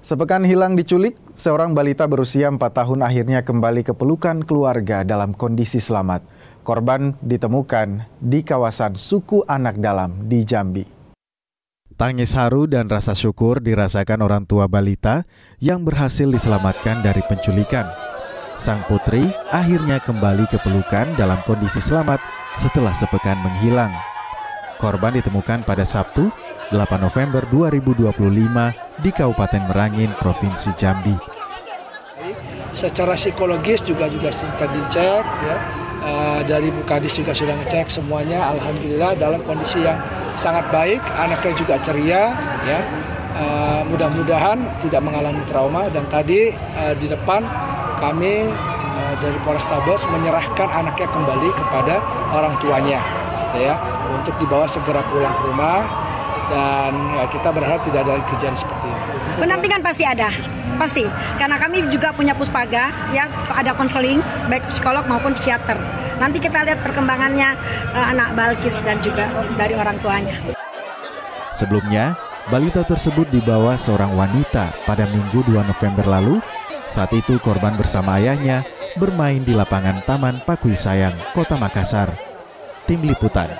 Sepekan hilang diculik, seorang balita berusia 4 tahun akhirnya kembali ke pelukan keluarga dalam kondisi selamat. Korban ditemukan di kawasan Suku Anak Dalam di Jambi. Tangis haru dan rasa syukur dirasakan orang tua balita yang berhasil diselamatkan dari penculikan. Sang putri akhirnya kembali ke pelukan dalam kondisi selamat setelah sepekan menghilang. Korban ditemukan pada Sabtu, 8 November 2025 di Kabupaten Merangin, Provinsi Jambi. Secara psikologis juga sudah dicek, ya. Dari Bu Kadis juga sudah ngecek semuanya. Alhamdulillah dalam kondisi yang sangat baik, anaknya juga ceria, ya. Mudah-mudahan tidak mengalami trauma. Dan tadi di depan kami dari Polrestabes menyerahkan anaknya kembali kepada orang tuanya, ya, untuk dibawa segera pulang ke rumah. Dan kita berharap tidak ada kejadian seperti ini. Pendampingan pasti ada, pasti. Karena kami juga punya puspaga, ya, ada konseling, baik psikolog maupun psikiater. Nanti kita lihat perkembangannya anak Balkis dan juga dari orang tuanya. Sebelumnya, balita tersebut dibawa seorang wanita pada Minggu 2 November lalu. Saat itu korban bersama ayahnya bermain di lapangan Taman Pakui Sayang, Kota Makassar. Tim Liputan